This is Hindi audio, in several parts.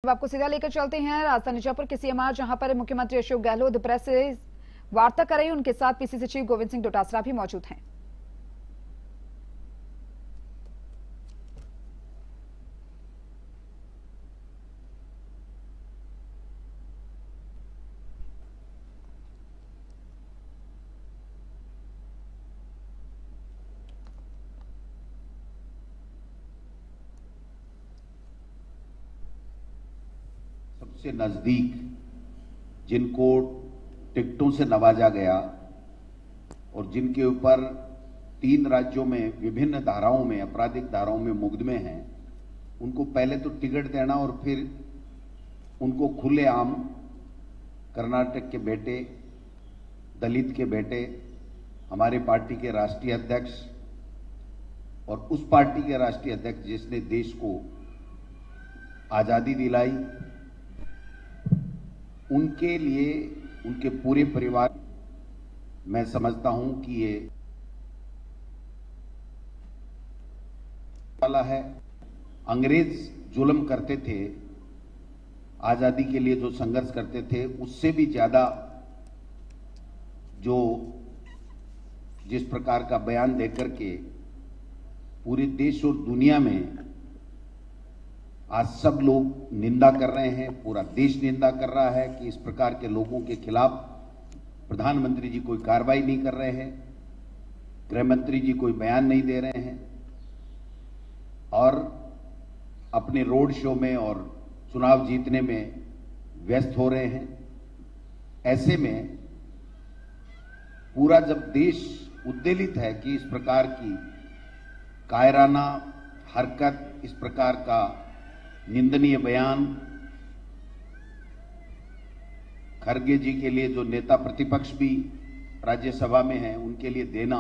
आपको सीधा लेकर चलते हैं राजधानी जयपुर के सीएमआर, जहां पर मुख्यमंत्री अशोक गहलोत प्रेस से वार्ता कर रहे हैं। उनके साथ पीसीसी चीफ गोविंद सिंह डोटासरा भी मौजूद हैं। सबसे नजदीक जिनको टिकटों से नवाजा गया और जिनके ऊपर 3 राज्यों में विभिन्न धाराओं में, आपराधिक धाराओं में मुकदमे हैं, उनको पहले तो टिकट देना और फिर उनको खुलेआम कर्नाटक के बेटे, दलित के बेटे, हमारे पार्टी के राष्ट्रीय अध्यक्ष और उस पार्टी के राष्ट्रीय अध्यक्ष जिसने देश को आजादी दिलाई, उनके लिए, उनके पूरे परिवार, मैं समझता हूं कि ये वाला है। अंग्रेज जुल्म करते थे, आजादी के लिए जो संघर्ष करते थे, उससे भी ज्यादा जो जिस प्रकार का बयान देकर के पूरे देश और दुनिया में आज सब लोग निंदा कर रहे हैं, पूरा देश निंदा कर रहा है कि इस प्रकार के लोगों के खिलाफ प्रधानमंत्री जी कोई कार्रवाई नहीं कर रहे हैं, गृह मंत्री जी कोई बयान नहीं दे रहे हैं और अपने रोड शो में और चुनाव जीतने में व्यस्त हो रहे हैं। ऐसे में पूरा जब देश उद्वेलित है कि इस प्रकार की कायराना हरकत, इस प्रकार का निंदनीय बयान खड़गे जी के लिए, जो नेता प्रतिपक्ष भी राज्यसभा में हैं, उनके लिए देना,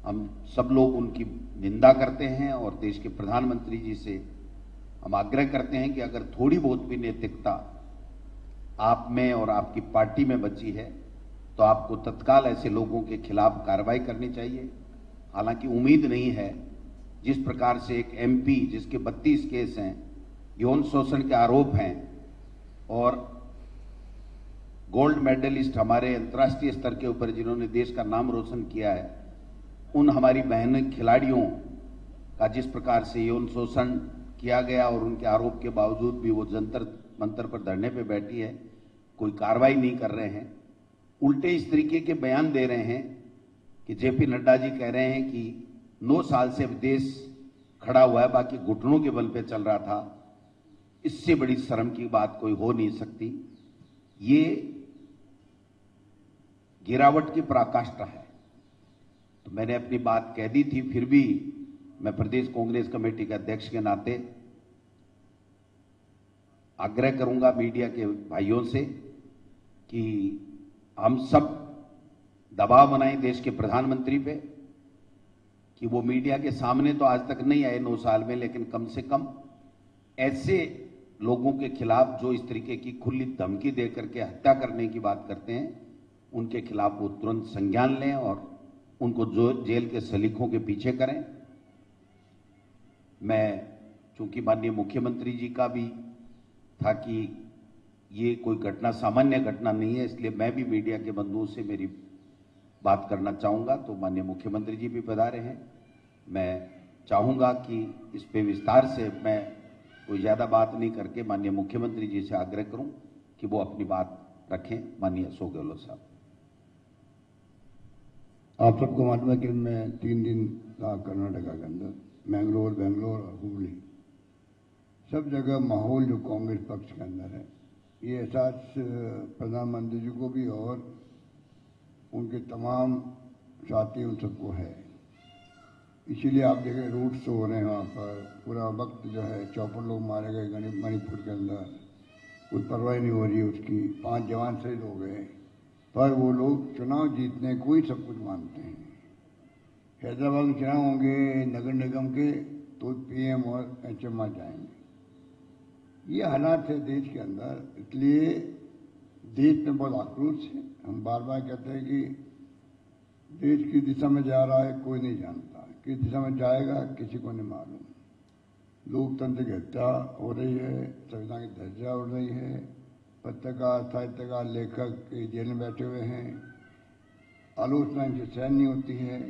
हम सब लोग उनकी निंदा करते हैं और देश के प्रधानमंत्री जी से हम आग्रह करते हैं कि अगर थोड़ी बहुत भी नैतिकता आप में और आपकी पार्टी में बची है तो आपको तत्काल ऐसे लोगों के खिलाफ कार्रवाई करनी चाहिए। हालांकि उम्मीद नहीं है, जिस प्रकार से एक एमपी जिसके 32 केस हैं, यौन शोषण के आरोप हैं और गोल्ड मेडलिस्ट हमारे अंतर्राष्ट्रीय स्तर के ऊपर जिन्होंने देश का नाम रोशन किया है, उन हमारी बहन खिलाड़ियों का जिस प्रकार से यौन शोषण किया गया और उनके आरोप के बावजूद भी वो जंतर मंतर पर धरने पे बैठी है, कोई कार्रवाई नहीं कर रहे हैं। उल्टे इस तरीके के बयान दे रहे हैं कि जेपी नड्डा जी कह रहे हैं कि 9 साल से देश खड़ा हुआ है, बाकी घुटनों के बल पे चल रहा था। इससे बड़ी शर्म की बात कोई हो नहीं सकती। ये गिरावट की पराकाष्ठा है। तो मैंने अपनी बात कह दी थी, फिर भी मैं प्रदेश कांग्रेस कमेटी के अध्यक्ष के नाते आग्रह करूंगा मीडिया के भाइयों से कि हम सब दबाव बनाएं देश के प्रधानमंत्री पे कि वो मीडिया के सामने तो आज तक नहीं आए 9 साल में, लेकिन कम से कम ऐसे लोगों के खिलाफ जो इस तरीके की खुली धमकी दे करके हत्या करने की बात करते हैं, उनके खिलाफ वो तुरंत संज्ञान लें और उनको जो जेल के सलीखों के पीछे करें। मैं, चूंकि माननीय मुख्यमंत्री जी का भी था कि ये कोई घटना सामान्य घटना नहीं है, इसलिए मैं भी मीडिया के बंधुओं से मेरी बात करना चाहूंगा। तो माननीय मुख्यमंत्री जी भी पधारे हैं। मैं चाहूंगा कि इस पे विस्तार से मैं कोई ज्यादा बात नहीं करके माननीय मुख्यमंत्री जी से आग्रह करूं कि वो अपनी बात रखें। माननीय अशोक गहलोत साहब। आप सबको मालूम है कि मैं 3 दिन था कर्नाटका के अंदर, बेंगलोर और हुबली, सब जगह माहौल जो कांग्रेस पक्ष के अंदर है, ये एहसास प्रधानमंत्री जी को भी और उनके तमाम साथी उन सबको है। इसीलिए आप देखें रूट शो हो रहे हैं वहाँ पर, पूरा वक्त जो है 54 लोग मारे गए मणिपुर के अंदर, कोई परवाह नहीं हो रही उसकी, 5 जवान शहीद हो गए, पर वो लोग चुनाव जीतने को ही सब कुछ मानते हैं। हैदराबाद में चुनाव होंगे नगर निगम के तो पीएम और एचएम आ जाएंगे। ये हालात है देश के अंदर, इसलिए देश में बहुत आक्रोश है। हम बार बार कहते हैं कि देश किस दिशा में जा रहा है कोई नहीं जानता, किस दिशा में जाएगा किसी को नहीं मालूम। लोकतंत्र की हत्या हो रही है, संविधान की धज्जियां उड़ रही है, पत्रकार, साहित्यकार, लेखक जेल में बैठे हुए हैं, आलोचना इनकी सहन नहीं होती है।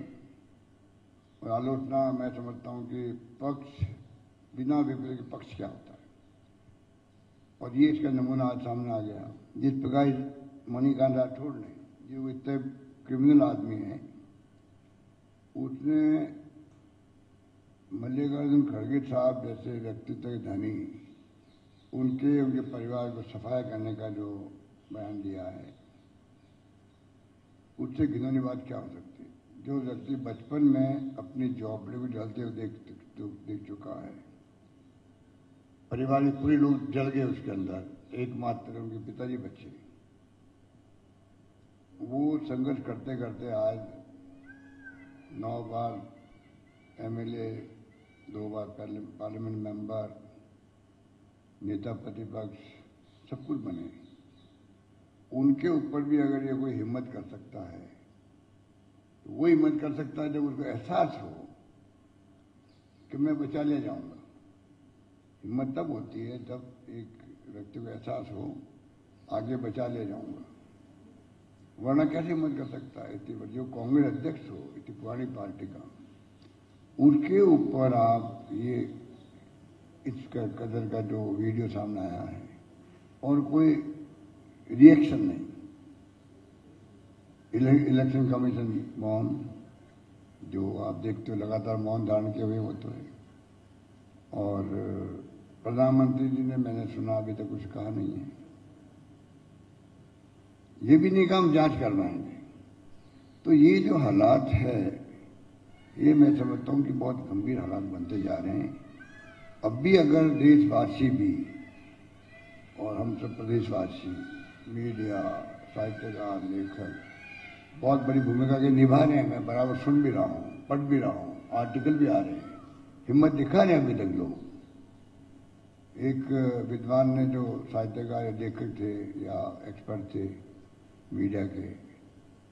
और आलोचना मैं समझता हूं कि पक्ष बिना विपरीत के पक्ष क्या होता है, और ये इसका नमूना आज सामने आ गया। जिस प्रकार मणिकांत राठौड़ ने, जो इतने क्रिमिनल आदमी है, उसने मल्लिकार्जुन खड़गे साहब जैसे व्यक्तित्व के धनी उनके परिवार को सफाया करने का जो बयान दिया है, उससे घिनौनी बात क्या हो सकती है। जो व्यक्ति बचपन में अपनी झोपड़ी को जलते हुए देख चुका है, परिवार में पूरे लोग जल गए उसके अंदर, एकमात्र उनके पिताजी बच्चे, वो संघर्ष करते करते आज 9 बार एमएलए, 2 बार पार्लियामेंट मेंबर, नेता प्रतिपक्ष, सब कुछ बने। उनके ऊपर भी अगर ये कोई हिम्मत कर सकता है, तो वो हिम्मत कर सकता है जब उसको एहसास हो कि मैं बचा ले जाऊंगा। हिम्मत तब होती है जब एक व्यक्ति को एहसास हो आगे बचा ले जाऊंगा, वरना कैसे हिम्मत कर सकता है। इतनी जो कांग्रेस अध्यक्ष हो, इतनी पुरानी पार्टी का, उनके ऊपर आप ये इस कदर का जो वीडियो सामने आया है और कोई रिएक्शन नहीं। इलेक्शन कमीशन मौन, जो आप देखते हो लगातार मौन धारण किए हुए होते हैं, और प्रधानमंत्री जी ने, मैंने सुना, अभी तक कुछ कहा नहीं है। ये भी नहीं कहा हम जांच करवाएंगे। तो ये जो हालात है, ये मैं समझता हूं कि बहुत गंभीर हालात बनते जा रहे हैं। अब भी अगर देशवासी भी, और हम सब प्रदेशवासी, मीडिया, साहित्यकार, लेखक बहुत बड़ी भूमिका के निभा रहे हैं। मैं बराबर सुन भी रहा हूं, पढ़ भी रहा हूं, आर्टिकल भी आ रहे हैं, हिम्मत दिखा रहे हैं अभी तक लोग। एक विद्वान ने, जो साहित्यकार या लेखक थे या एक्सपर्ट थे मीडिया के,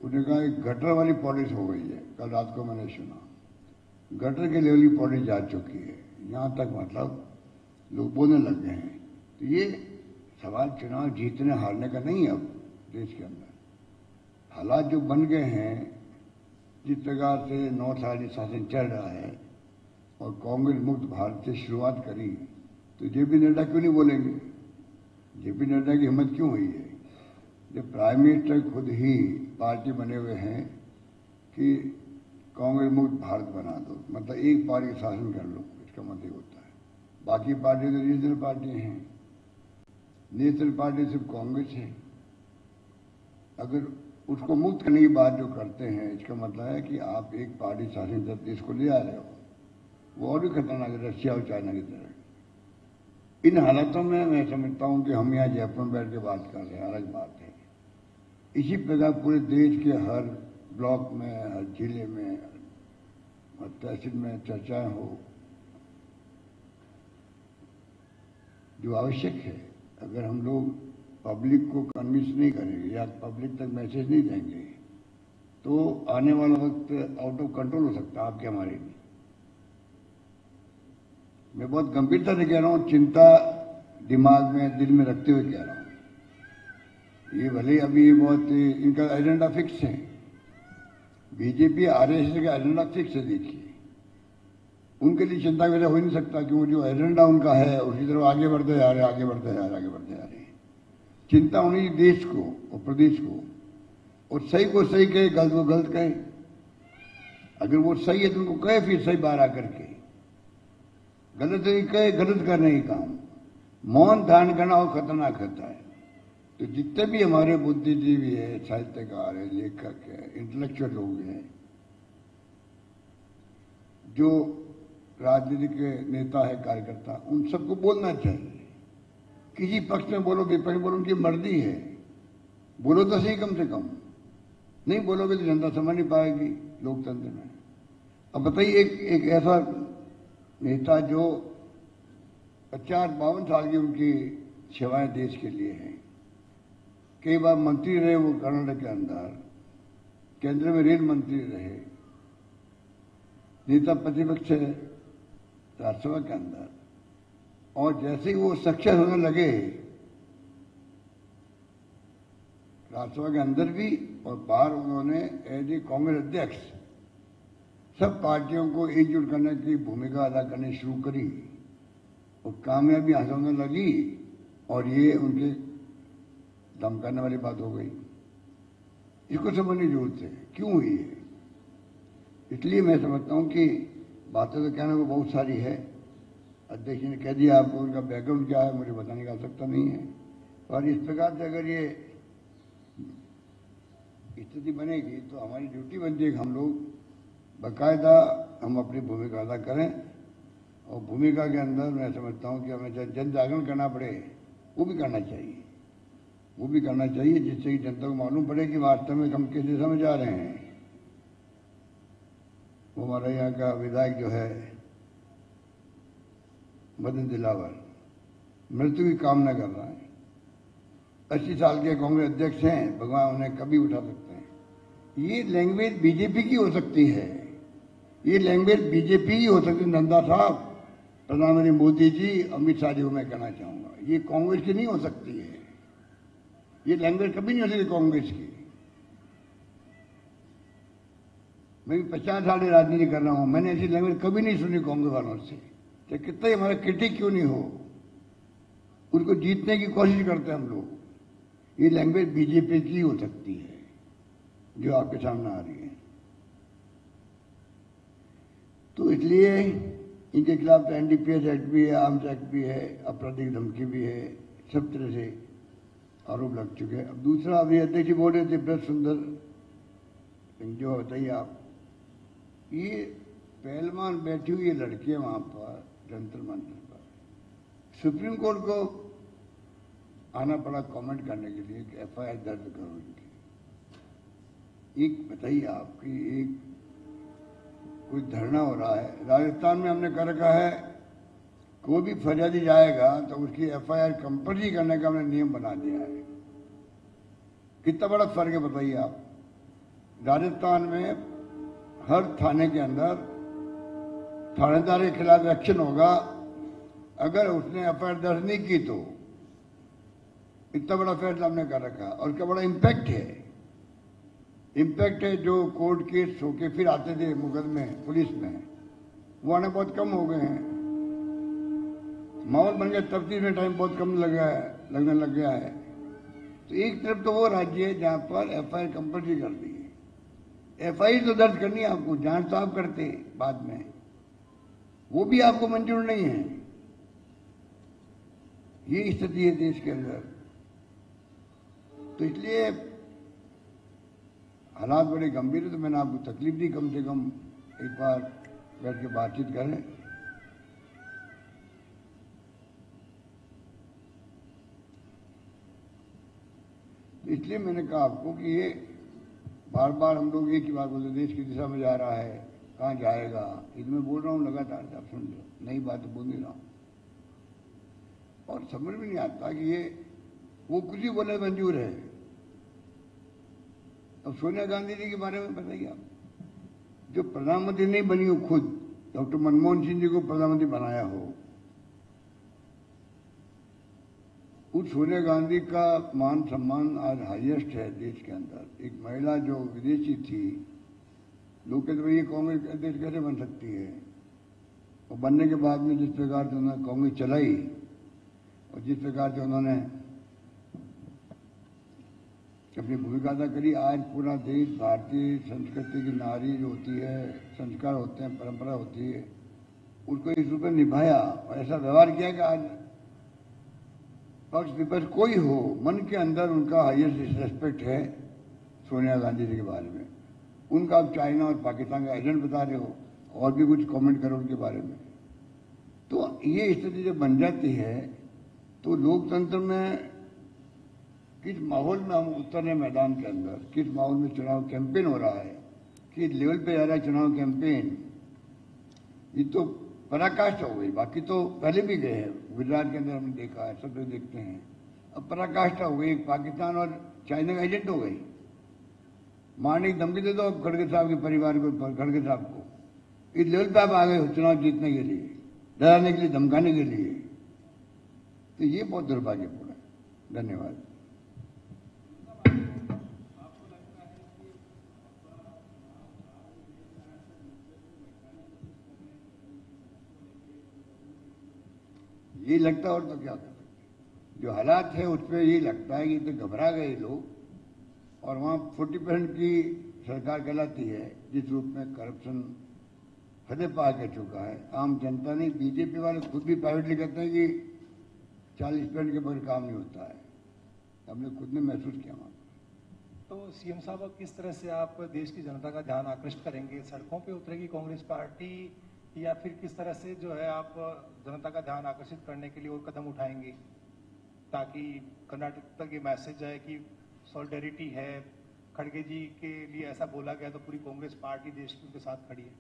उन्होंने कहा एक गटर वाली पॉलिश हो गई है। कल रात को मैंने सुना, गटर के लेवल की पॉलिश जा चुकी है, यहां तक मतलब लोग बोलने लग गए हैं। तो ये सवाल चुनाव जीतने हारने का नहीं है। अब देश के अंदर हालात जो बन गए हैं, जिस प्रकार से 9 साल शासन चल रहा है और कांग्रेस मुक्त भारत से शुरुआत करी, तो जेपी नड्डा क्यों नहीं बोलेंगे? जेपी नड्डा की हिम्मत क्यों हुई है? जब प्राइम मिनिस्टर खुद ही पार्टी बने हुए हैं कि कांग्रेस मुक्त भारत बना दो, मतलब एक पार्टी शासन कर लो, इसका मतलब होता है। बाकी पार्टी तो रीजनल पार्टी हैं, नेशनल पार्टी सिर्फ कांग्रेस है। अगर उसको मुक्त करने की बात जो करते हैं, इसका मतलब है कि आप एक पार्टी शासन जब देश को ले आ रहे हो, वो और भी खतरनाक है, रशिया और चाइना की तरह। इन हालातों में मैं समझता हूं कि हम यहाँ जयपुर में बैठ के बात कर रहे हैं, अलग बात है। इसी प्रकार पूरे देश के हर ब्लॉक में, हर जिले में, हर तहसील में चर्चाएं हो, जो आवश्यक है। अगर हम लोग पब्लिक को कन्विंस नहीं करेंगे या पब्लिक तक मैसेज नहीं देंगे, तो आने वाला वक्त आउट ऑफ कंट्रोल हो सकता है आपके हमारे लिए। मैं बहुत गंभीरता से कह रहा हूं, चिंता दिमाग में, दिल में रखते हुए कह रहा हूं। ये भले अभी बहुत इनका एजेंडा फिक्स है, बीजेपी आरएसएस का एजेंडा फिक्स है। देखिए, उनके लिए चिंता वजह हो ही नहीं सकता, क्योंकि जो एजेंडा उनका है उसी तरफ आगे बढ़ते जा रहे हैं, आगे बढ़ते जा रहे हैं, आगे बढ़ते जा रहे हैं। चिंता होनी देश को और प्रदेश को, और सही को सही कहे, गलत को गलत कहे। अगर वो सही है तो उनको कहे फिर सही बार आकर के, गलत नहीं कहे, गलत करने ही काम। मौन धारण करना और खतरनाक होता है। तो जितने भी हमारे बुद्धिजीवी है, साहित्यकार है, लेखक है, इंटेलेक्चुअल लोग हैं, जो राजनीतिक नेता है, कार्यकर्ता, उन सबको बोलना चाहिए। किसी पक्ष में बोलो, विपक्ष में बोलो, उनकी मर्जी है, बोलो तो सही कम से कम। नहीं बोलोगे तो जनता समझ नहीं पाएगी लोकतंत्र में। अब बताइए, एक ऐसा नेता जो 50-52 साल की उनकी सेवाएं देश के लिए हैं, कई बार मंत्री रहे वो कर्नाटक के अंदर, केंद्र में रेल मंत्री रहे, नेता प्रतिपक्ष है राज्यसभा के अंदर, और जैसे ही वो सक्सेस होने लगे, राज्यसभा के अंदर भी और बाहर, उन्होंने एज ए कांग्रेस अध्यक्ष सब पार्टियों को एकजुट करने की भूमिका अदा करनी शुरू करी और कामयाबी हासिल होने लगी। और ये उनके धमकाने वाली बात हो गई। इसको समझने की जरूरत है क्यों हुई है। इसलिए मैं समझता हूं कि बातें तो कहने को बहुत सारी है। अध्यक्ष जी ने कह दिया, आपको उनका बैकग्राउंड क्या है मुझे बताने की आवश्यकता नहीं है। और इस प्रकार से अगर ये स्थिति बनेगी तो हमारी ड्यूटी बनती है कि हम लोग बाकायदा हम अपनी भूमिका अदा करें। और भूमिका के अंदर मैं समझता हूं कि हमें जन जागरण करना पड़े, वो भी करना चाहिए, वो भी करना चाहिए, जिससे कि जनता को मालूम पड़े कि वास्तव में हम किस दिशा में जा रहे हैं। वो हमारा यहाँ का विधायक जो है मदन दिलावर मृत्यु की कामना कर रहा है। 80 साल के कांग्रेस अध्यक्ष हैं, भगवान उन्हें कभी उठा सकते हैं। ये लैंग्वेज बीजेपी की हो सकती है, ये लैंग्वेज बीजेपी की हो सकती है। नंदा साहब, प्रधानमंत्री मोदी जी, अमित शाह जी को मैं कहना चाहूंगा, ये कांग्रेस की नहीं हो सकती है। ये लैंग्वेज कभी नहीं हो सकती कांग्रेस की। मैं 50 साल राजनीति कर रहा हूं, मैंने ऐसी लैंग्वेज कभी नहीं सुनी कांग्रेस वालों से, चाहे कितना ही हमारा क्रिटिक क्यों नहीं हो। उनको जीतने की कोशिश करते हैं हम लोग। ये लैंग्वेज बीजेपी की हो सकती है जो आपके सामने आ रही है। तो इसलिए इनके खिलाफ तो एनडीपीएस एक्ट भी है, आर्म्स एक्ट भी है, आपराधिक धमकी भी है, सब तरह से आरोप लग चुके हैं। अब दूसरा, अभी अध्यक्ष जी बोल रहे थे ब्रज सुंदर सिंह, जो बताइए आप, ये पहलवान बैठी हुई लड़कियां वहां पर जंतर मंतर पर, सुप्रीम कोर्ट को आना पड़ा कमेंट करने के लिए कि एफआईआर दर्ज करो इनकी। एक बताइए आपकी, एक कोई धरना हो रहा है राजस्थान में, हमने कर रखा है कोई भी फरियादी जाएगा तो उसकी एफआईआर कंपल्सरी करने का हमने नियम बना दिया है। कितना बड़ा फर्क है बताइए आप। राजस्थान में हर थाने के अंदर थानेदार के खिलाफ एक्शन होगा अगर उसने एफआईआर दर्ज नहीं की तो। इतना बड़ा फैसला हमने कर रखा और इसका बड़ा इम्पैक्ट है। इम्पैक्ट है जो कोर्ट केस होके फिर आते थे मुकदमे पुलिस में, वो आने बहुत कम हो गए हैं। माहौल बन गया, तफ्तीश में टाइम बहुत कम लगने लग गया है। तो एक तरफ तो वो राज्य है जहां पर एफआईआर कंपल्सरी कर दी है। एफआईआर तो दर्ज करनी है आपको, जांच तो आप करते बाद में, वो भी आपको मंजूर नहीं है। ये स्थिति है देश के अंदर। तो इसलिए हालात बड़े गंभीर है। तो मैंने आपको तकलीफ दी, कम से कम एक बार बैठ के बातचीत करें। इसलिए मैंने कहा आपको कि ये बार बार हम लोग एक ही बात बोलते, देश की दिशा में जा रहा है, कहाँ जाएगा, इसमें बोल रहा हूँ लगातार, आप सुन लो, नई बात बोल नहीं रहा हूँ। और समझ में नहीं आता कि ये वो कुछ ही बोले मंजूर है। अब सोनिया गांधी जी के बारे में बताइए आप, जो प्रधानमंत्री नहीं बनी हो, खुद डॉक्टर मनमोहन सिंह जी को प्रधानमंत्री बनाया हो, उस सोनिया गांधी का मान सम्मान आज हाईएस्ट है देश के अंदर। एक महिला जो विदेशी थी, लोग कहते भाई ये कांग्रेस अध्यक्ष कैसे बन सकती है, और बनने के बाद में जिस प्रकार से उन्होंने कांग्रेस चलाई और जिस प्रकार से उन्होंने अपनी भूमिका अदा करी, आज पूरा देश भारतीय संस्कृति की नारी जो होती है, संस्कार होते हैं, परंपरा होती है, उसको इस रूप में निभाया और ऐसा व्यवहार किया कि आज पक्ष विपक्ष कोई हो, मन के अंदर उनका हाईएस्ट रेस्पेक्ट है सोनिया गांधी जी के बारे में। उनका आप चाइना और पाकिस्तान का एजेंट बता रहे हो और भी कुछ कमेंट करो उनके बारे में। तो ये स्थिति जब बन जाती है तो लोकतंत्र में किस माहौल में हम उतर रहे मैदान के अंदर, किस माहौल में चुनाव कैंपेन हो रहा है, किस लेवल पे जा रहा है चुनाव कैंपेन, ये तो पराकाष्ठा हो गई। बाकी तो पहले भी गए हैं, गुजरात के अंदर हमने देखा है, सब लोग देखते हैं। अब पराकाष्ठा हो गई, पाकिस्तान और चाइना का एजेंट हो गई। मारने की धमकी दे दो खड़गे साहब के परिवार को, खड़गे साहब को। इस लेवल पे आप आ गए हो चुनाव जीतने के लिए, डराने के लिए, धमकाने के लिए। तो ये बहुत दुर्भाग्यपूर्ण है। धन्यवाद। ये लगता और तो क्या कर सकते, जो हालात है उस पर ये लगता है कि तो घबरा गए लोग, और वहाँ 40% की सरकार कहलाती है जिस रूप में करप्शन फतेह पा के चुका है। आम जनता नहीं, बीजेपी वाले खुद भी प्राइवेटली कहते हैं कि 40% के बगैर काम नहीं होता है। हमने खुद ने महसूस किया वहाँ। तो सीएम साहब, किस तरह से आप देश की जनता का ध्यान आकृष्ट करेंगे? सड़कों पे उतरेगी कांग्रेस पार्टी, या फिर किस तरह से जो है आप जनता का ध्यान आकर्षित करने के लिए और कदम उठाएंगे ताकि कर्नाटक तक ये मैसेज जाए कि सॉलिडेरिटी है? खड़गे जी के लिए ऐसा बोला गया तो पूरी कांग्रेस पार्टी देश के साथ खड़ी है।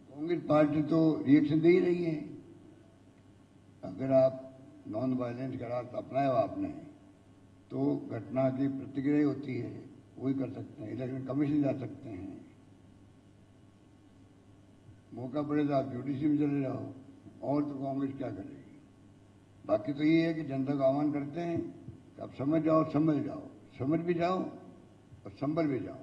कांग्रेस पार्टी तो रिएक्शन दे ही रही है। अगर आप नॉन वायलेंस का रास्ता अपनाया हो आपने, तो घटना की प्रतिक्रिया होती है, वही कर सकते हैं। इलेक्शन कमीशन जा सकते हैं, मौका पड़े तो आप जुडिशरी में चले जाओ, और तो कांग्रेस क्या करेगी? बाकी तो ये है कि जनता का आह्वान करते हैं कि आप समझ जाओ, समझ भी जाओ और संभल भी जाओ।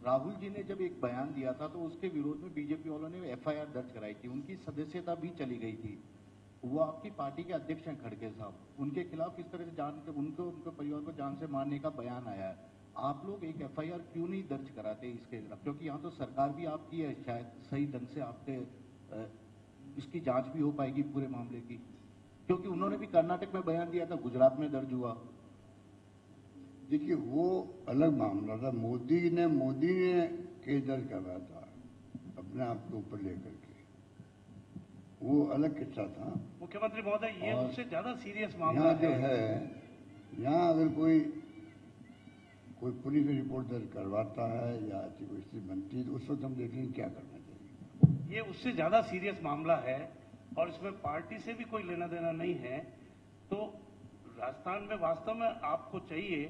राहुल जी ने जब एक बयान दिया था तो उसके विरोध में बीजेपी वालों ने एफआईआर दर्ज कराई थी, उनकी सदस्यता भी चली गई थी। वो आपकी पार्टी के अध्यक्ष हैं खड़गे साहब, उनके खिलाफ किस तरह से उनके परिवार को जान से मारने का बयान आया है। आप लोग एक एफआईआर क्यों नहीं दर्ज कराते इसके खिलाफ? क्योंकि यहाँ तो सरकार भी आपकी है, शायद सही ढंग से आपके इसकी जांच भी हो पाएगी पूरे मामले की, क्योंकि उन्होंने भी कर्नाटक में बयान दिया था, गुजरात में दर्ज हुआ। देखिए, वो अलग मामला था। मोदी ने केस दर्ज करवाया था अपने आप को ऊपर लेकर के, वो अलग किस्सा था। मुख्यमंत्री महोदय, ये उससे ज्यादा सीरियस मामला जो है, यहाँ अगर कोई पुलिस रिपोर्ट दर्ज करवाता है या ऐसी कोई स्थिति बनती है तो उस वक्त हम देखेंगे क्या करना चाहिए। ये उससे ज्यादा सीरियस मामला है और इसमें पार्टी से भी कोई लेना देना नहीं है। तो राजस्थान में वास्तव में आपको चाहिए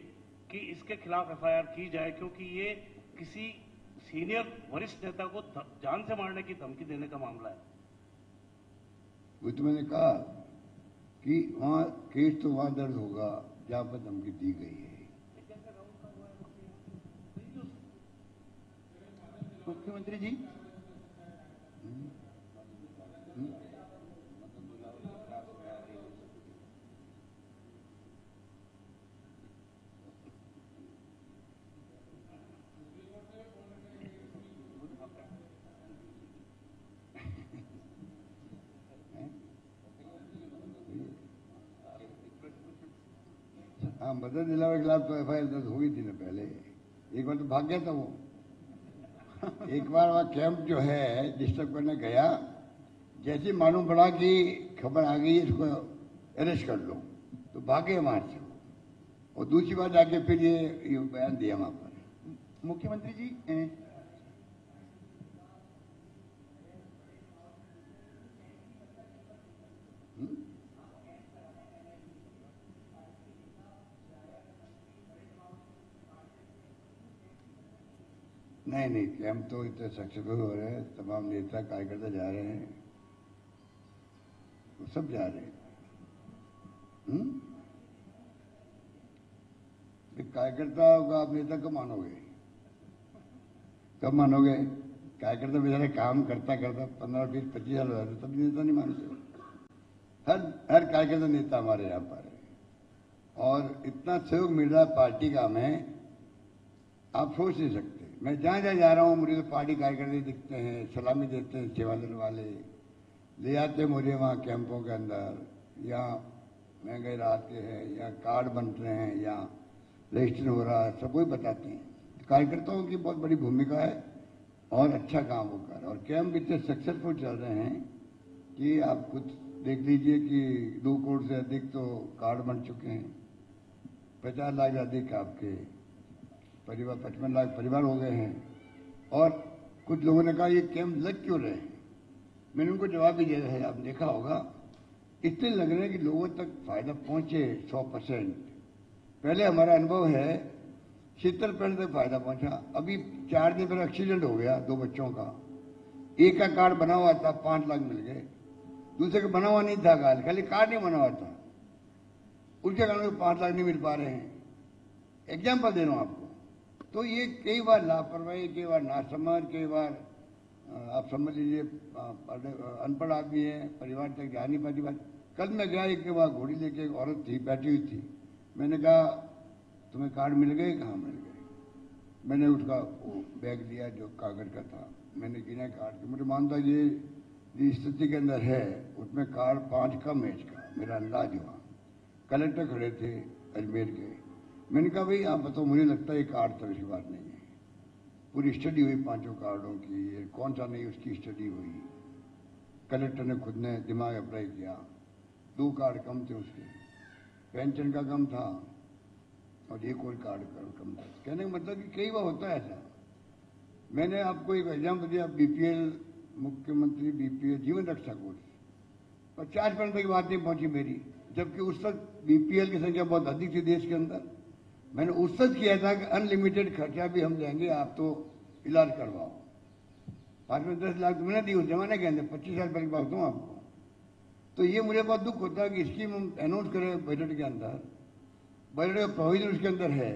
कि इसके खिलाफ एफआईआर की जाए, क्योंकि ये किसी सीनियर वरिष्ठ नेता को जान से मारने की धमकी देने का मामला है। वो तो मैंने कहा कि वहाँ केस तो वहाँ दर्ज होगा जहाँ पर धमकी दी गई है। मुख्यमंत्री जी, हाँ, मदद दिलावे के खिलाफ तो एफआईआर दर्ज हो गई थी ना पहले। एक बार तो भाग गया था वो। एक बार वहाँ कैंप जो है डिस्टर्ब करने गया, जैसे मालूम पड़ा कि खबर आ गई इसको अरेस्ट कर लो, तो भागे वहां से। और दूसरी बार जाके फिर ये बयान दिया वहां पर। मुख्यमंत्री जी, नहीं, कैंप तो इतने सक्सेसफुल हो रहे हैं, तमाम नेता कार्यकर्ता जा रहे हैं, वो सब जा रहे हैं। कार्यकर्ता होगा, आप नेता कब मानोगे? कार्यकर्ता बेचारे काम करता 15, 20, 25 साल हो जाते, तब नेता नहीं मानते। हर कार्यकर्ता नेता हमारे यहाँ पर है, और इतना सहयोग मिल रहा है पार्टी का हमें, आप सोच नहीं सकते। मैं जहाँ जा रहा हूँ मुझे तो पार्टी कार्यकर्ता दिखते हैं, सलामी देते हैं, सेवा दल वाले ले आते हैं मुझे वहाँ कैंपों के अंदर, या महंगाई राहत के हैं, या कार्ड बन रहे हैं, या रजिस्ट्रेशन हो रहा है, सब वही बताते हैं। कार्यकर्ताओं की बहुत बड़ी भूमिका है और अच्छा काम होकर, और कैंप इतने सक्सेसफुल चल रहे हैं कि आप खुद देख लीजिए कि 2 करोड़ से अधिक तो कार्ड बन चुके हैं, 50 लाख से अधिक आपके परिवार, 55 लाख परिवार हो गए हैं। और कुछ लोगों ने कहा ये कैंप लग क्यों रहे हैं? मैंने उनको जवाब भी दिया है, आप देखा होगा, इसलिए लग रहे हैं कि लोगों तक फायदा पहुंचे 100%। पहले हमारा अनुभव है शीतल पेंट तक फायदा पहुंचा। अभी 4 दिन पहले एक्सीडेंट हो गया 2 बच्चों का, एक का कार्ड बना हुआ था 5 लाख मिल गए, दूसरे का बना हुआ नहीं था कार्ड, खाली कार्ड नहीं बना हुआ था, उसके कारण 5 लाख नहीं मिल पा रहे हैं। एग्जाम्पल दे रहा हूं आपको। तो ये कई बार लापरवाही, कई बार नासमझ, कई बार आप समझ लीजिए अनपढ़ आदमी है, परिवार तक जा नहीं पाती बात। कल मैं गया एक के वहां घोड़ी लेके एक औरत थी, बैठी हुई थी। मैंने कहा तुम्हें कार्ड मिल गए? कहाँ मिल गए? मैंने उसका बैग लिया जो कागज का था, मैंने गिना कार्ड। मुझे मानता ये जिस स्थिति के अंदर है उसमें कार्ड 5 कम है इसका, मेरा अंदाज हुआ। कलेक्टर खड़े थे अजमेर के, मैंने कहा भाई आप बताओ, मुझे लगता है ये कार्ड तो इसकी बात नहीं है। पूरी स्टडी हुई 5 कार्डों की, ये कौन सा नहीं उसकी स्टडी हुई। कलेक्टर ने खुद ने दिमाग अप्लाई किया, 2 कार्ड कम थे उसके, पेंशन का कम था और एक और कार्ड कम था। कहने का मतलब कि कई बार होता है ऐसा। मैंने आपको एक एग्जाम्पल दिया, बीपीएल मुख्यमंत्री बीपीएल जीवन रक्षा कोष 50% की बात नहीं पहुंची मेरी, जबकि उस वक्त बीपीएल की संख्या बहुत अधिक थी देश के अंदर। मैंने उस वक्त किया था कि अनलिमिटेड खर्चा भी हम देंगे, आप तो इलाज करवाओ। 5 में 10 लाख तो मैंने दी उस जमाने के अंदर, 25 साल पहले की बात दूँ आपको। तो ये मुझे बहुत दुख होता है कि स्कीम हम अनाउंस करें बजट के अंदर, बजट का प्रोविजन उसके अंदर है,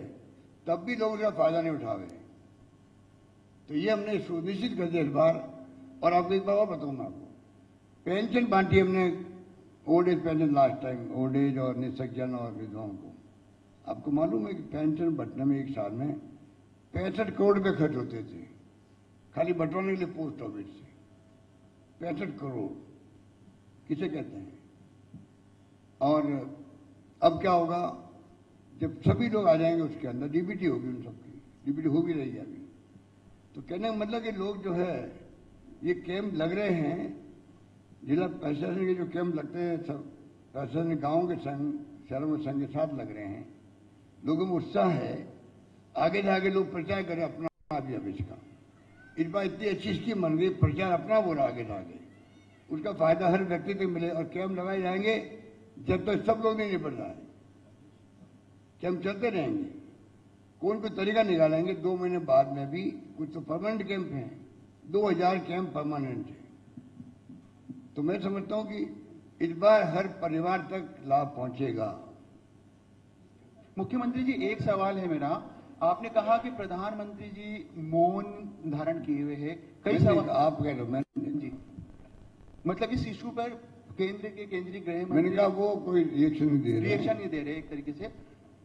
तब भी लोग उसका फायदा नहीं उठावे। तो ये हमने सुनिश्चित कर दिया इस बार। और आपको एक बार और बताऊंगा आपको, पेंशन बांटी हमने, old age pension last time, old age और निःसज्जन और विधवाओं को। आपको मालूम है कि पेंशन बंटने में एक साल में 65 करोड़ रुपए खर्च होते थे, खाली बंटवाने के लिए पोस्ट ऑफिस से। 65 करोड़ किसे कहते हैं? और अब क्या होगा जब सभी लोग आ जाएंगे उसके अंदर, डीबीटी होगी उन सबकी, डीबीटी हो भी रही है अभी। तो कहने का मतलब कि लोग जो है ये कैंप लग रहे हैं, जिला प्रशासन के जो कैंप लगते हैं सब प्रशासन गाँव के संग, शहरों के संग के साथ लग रहे हैं। लोगों में उत्साह है, आगे जाके लोग प्रचार करें अपना अभियान का। इस बार इतनी अच्छी स्कीम बन गई, प्रचार अपना हो रहा आगे जाके, उसका फायदा हर व्यक्ति को मिले। और कैंप लगाए जाएंगे जब तक सब लोग नहीं निपट जाए, कैंप चलते रहेंगे। कोई तरीका निकालेंगे 2 महीने बाद में भी, कुछ तो परमानेंट कैंप हैं, 2000 कैंप परमानेंट है। तो मैं समझता हूं कि इस बार हर परिवार तक लाभ पहुंचेगा। मुख्यमंत्री जी, एक सवाल है मेरा। आपने कहा कि प्रधानमंत्री जी मौन धारण किए हुए हैं, कई सवाल आप कह लो, मैंने जी मतलब इस इशू पर केंद्र के केंद्रीय गृह मंत्री, मैंने कहा वो कोई रिएक्शन नहीं दे रहे एक तरीके से।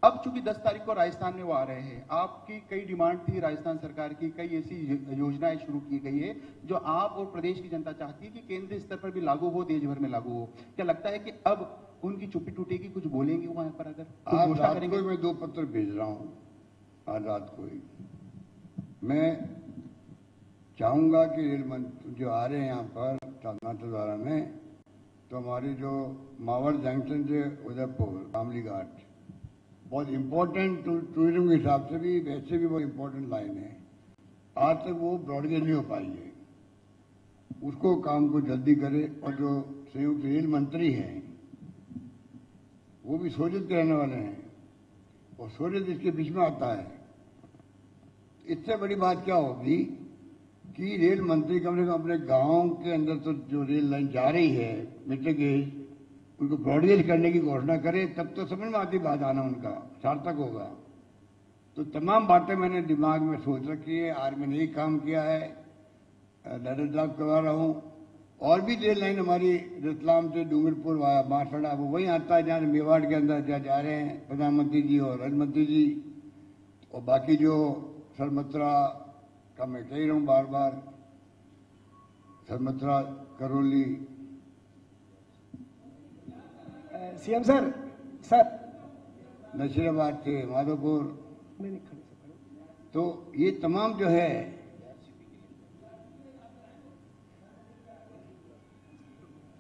अब चूंकि 10 तारीख को राजस्थान में वो आ रहे हैं, आपकी कई डिमांड थी राजस्थान सरकार की, कई ऐसी योजनाएं शुरू की गई है जो आप और प्रदेश की जनता चाहती है कि केंद्रीय स्तर पर भी लागू हो, देश भर में लागू हो। क्या लगता है कि अब उनकी चुप्पी टूटेगी, कुछ बोलेंगे वहां पर? अगर आज रात को मैं 2 पत्र भेज रहा हूं, आज रात को ही मैं चाहूंगा कि रेल मंत्री जो आ रहे हैं यहाँ पर नाथद्वारा में, तो हमारी जो मावर जंक्शन से उदयपुर कामली घाट बहुत इंपॉर्टेंट टूरिज्म के हिसाब से भी, वैसे भी बहुत इंपॉर्टेंट लाइन है। आज तक वो ब्रॉडगेज नहीं हो पाई है, उसको काम को जल्दी करे। और जो संयुक्त रेल मंत्री हैं वो भी सोजत के रहने वाले हैं, और सोजत इसके बीच में आता है। इससे बड़ी बात क्या होगी कि रेल मंत्री कम से कम अपने गांव के अंदर तो जो रेल लाइन जा रही है मीटर गेज, उनको ब्रॉडगेज करने की घोषणा करे, तब तो समझ में आती बात आना उनका सार्थक होगा। तो तमाम बातें मैंने दिमाग में सोच रखी है। आज मैंने यही काम किया है, लेटर ड्राफ्ट करवा रहा हूँ। और भी रेल लाइन हमारी रतलाम से डूंगरपुर वाया बांसवाड़ा, वो वहीं आता है जहाँ मेवाड़ के अंदर जहाँ जा रहे हैं प्रधानमंत्री जी और रेल मंत्री जी। और बाकी जो सरमत्रा का मैं कह रहा हूँ बार बार, सरमत्रा करौली। सीएम सर नशीराबाद से माधोपुर, तो ये तमाम जो है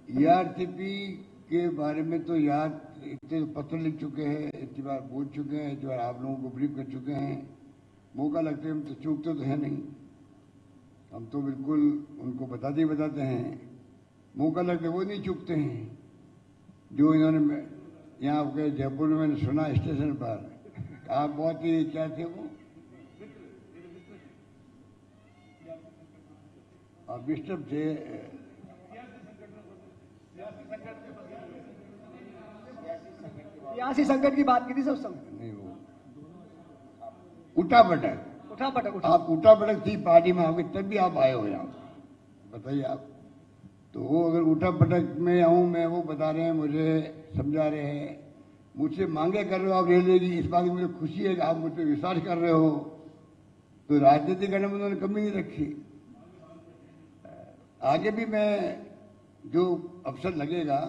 ईआरसीपी के बारे में तो यार इतने पत्र लिख चुके हैं, इतनी बार बोल चुके हैं, इतनी बार आप लोगों को ब्रीफ कर चुके हैं। मौका लगते हम तो चूकते तो है नहीं, हम तो बिल्कुल उनको बताते हैं। मौका लगते वो नहीं चूकते हैं। जो इन्होंने यहाँ के जयपुर में मैंने सुना स्टेशन पर आप बहुत ही क्या थे वो बिस्टर्ब थे। सियासी संकट की बात की थी सब समय। नहीं वो उठापटक आप उठापटक थी पार्टी में आपके, तब भी आप आए हो यहाँ, बताइए आप। तो वो अगर उठापटक में आऊँ मैं, वो बता रहे हैं मुझे, समझा रहे हैं, मुझसे मांगे कर रहे हो आप रेलवे की, इस बात की मुझे खुशी है कि आप मुझ पर विश्वास कर रहे हो। तो राजनीति करने में उन्होंने कमी नहीं रखी। आगे भी मैं जो अवसर लगेगा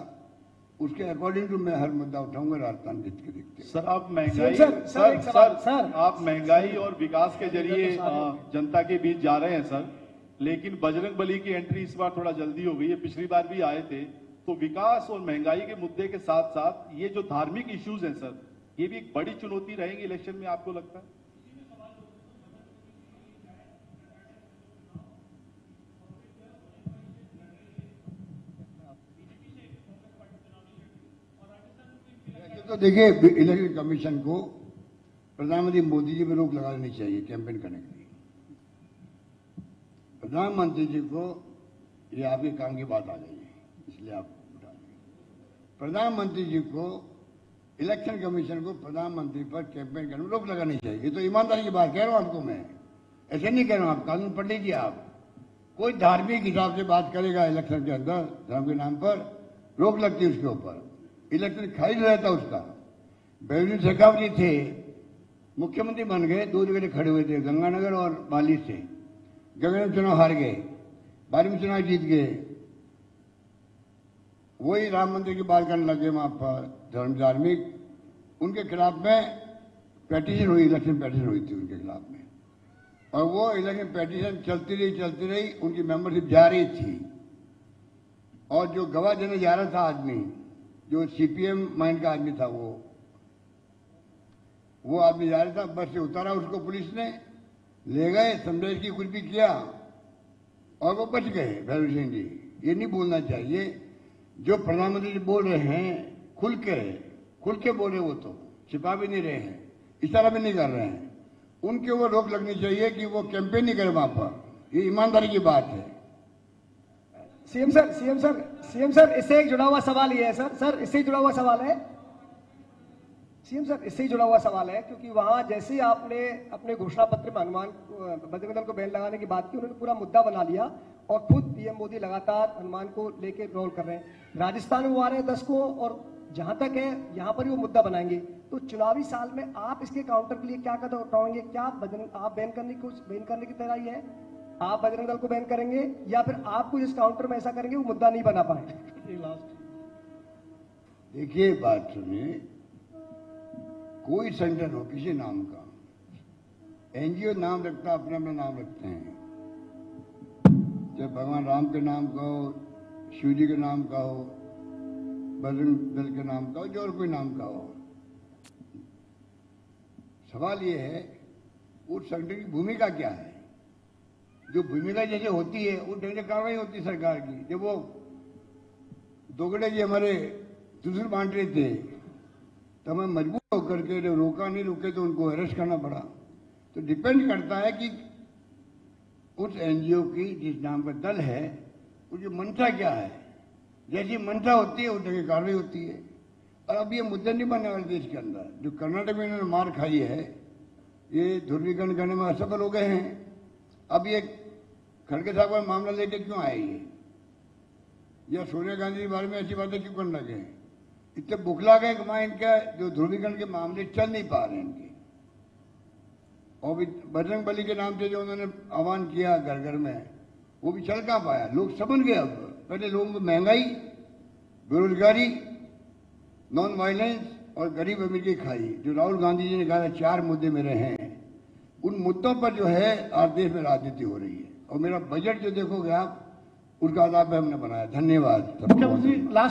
उसके अकॉर्डिंग टू मैं हर मुद्दा उठाऊंगा राजस्थान जीत के देखते। सर आप महंगाई सर आप महंगाई और विकास के जरिए जनता के बीच जा रहे हैं सर, लेकिन बजरंग बली की एंट्री इस बार थोड़ा जल्दी हो गई है, पिछली बार भी आए थे। तो विकास और महंगाई के मुद्दे के साथ साथ ये जो धार्मिक इश्यूज हैं सर, ये भी एक बड़ी चुनौती रहेंगी इलेक्शन में, आपको लगता है? तो देखिए, इलेक्शन कमीशन को प्रधानमंत्री मोदी जी पर रोक लगा देनी चाहिए कैंपेन करने के लिए। प्रधानमंत्री जी को ये आपके काम की बात आ गई है, इसलिए आप उठा देंगे। प्रधानमंत्री जी को, इलेक्शन कमीशन को प्रधानमंत्री पर कैंपेन करने में रोक लगानी चाहिए। ये तो ईमानदारी की बात कह रहा हूं आपको मैं, ऐसे नहीं कह रहा हूं। आप कानून पढ़ लीजिए। आप कोई धार्मिक हिसाब से बात करेगा इलेक्शन के अंदर, धर्म के नाम पर रोक लगती है उसके ऊपर। इलेक्शन खारिज हो जाता उसका। बेवजूद शेखावती थे, मुख्यमंत्री बन गए, 2 जगह खड़े हुए थे, गंगानगर और बाली से। गंगानगर में चुनाव हार गए, बाली में चुनाव जीत गए। वही राम मंदिर की बात करने लगे वहां पर, धार्मिक उनके खिलाफ में पेटिशन हुई, इलेक्शन पेटिशन हुई थी उनके खिलाफ में। और वो इलेक्शन पेटिशन चलती रही, उनकी मेंबरशिप जा रही थी। और जो गवाह देने जा रहा था आदमी, जो सीपीएम माइंड का आदमी था, वो आदमी जा रहा था, बस से उतारा उसको पुलिस ने, ले गए, समझाइश की कुछ भी किया और वो बच गए। भैरव सिंह जी, ये नहीं बोलना चाहिए। जो प्रधानमंत्री जी बोल रहे हैं खुल के बोल रहे, वो तो छिपा भी नहीं रहे हैं, इशारा भी नहीं कर रहे हैं। उनके ऊपर रोक लगनी चाहिए कि वो कैंपेन नहीं करे वहां पर। ये ईमानदारी की बात है। सीएम सर इससे एक जुड़ा हुआ सवाल ये है सर इससे जुड़ा हुआ सवाल है सीएम सर, इससे जुड़ा हुआ सवाल है, क्योंकि वहां जैसे ही आपने अपने घोषणा पत्र में हनुमान बजरंग दल को बैन लगाने की बात की, उन्होंने पूरा मुद्दा बना लिया और खुद पीएम मोदी लगातार हनुमान को लेके रोल कर रहे हैं। राजस्थान में वो आ रहे हैं 10 को, और जहां तक है यहाँ पर ही वो मुद्दा बनाएंगे। तो चुनावी साल में आप इसके काउंटर के लिए क्या कदम उठाएंगे? क्या आप बैन करने की तैयारी है? आप बजरंग दल को बैन करेंगे या फिर आपको जिस काउंटर में ऐसा करेंगे वो मुद्दा नहीं बना पाए? देखिए, बात सुनिए, कोई संगठन हो किसी नाम का, एनजीओ नाम रखता, अपना अपना नाम रखते हैं। चाहे भगवान राम के नाम का हो, शिव जी के नाम का हो, बजरंग दल के नाम का हो, जो और कोई नाम का हो। सवाल ये है उस संगठन की भूमिका क्या है। जो भूमिका जैसे होती है उस ढंग से कार्रवाई होती है सरकार की। जब वो दोगड़े जी हमारे त्रिशूल बांट रहे थे तो हमें मजबूर होकर के रोका, नहीं रुके तो उनको अरेस्ट करना पड़ा। तो डिपेंड करता है कि उस एनजीओ की जिस नाम का दल है उसकी मंशा क्या है। जैसी मंशा होती है उस जगह कार्रवाई होती है। और अब ये मुद्दे नहीं बनने वाले देश के अंदर। जो कर्नाटक में इन्होंने मार खाई है, ये ध्रुवीकरण करने में असफल हो गए हैं। अब ये खड़गे साहब का मामला लेके क्यों आए ये, या सोनिया गांधी के बारे में ऐसी बातें क्यों करने लगे? इतने बुखला गए कि इनका जो ध्रुवीकरण के मामले चल नहीं पा रहे इनके। और भी बजरंग बली के नाम से जो उन्होंने आह्वान किया घर घर में, वो भी चल कहाँ पाया। लोग समझ गए। अब पहले लोगों को महंगाई, बेरोजगारी, नॉन वायलेंस और गरीब अमीर की खाई, जो राहुल गांधी जी ने कहा 4 मुद्दे मेरे हैं, उन मुद्दों पर जो है आज देश में राजनीति हो रही है। और मेरा बजट जो देखोगे आप, उसका आधार पे हमने बनाया। धन्यवाद।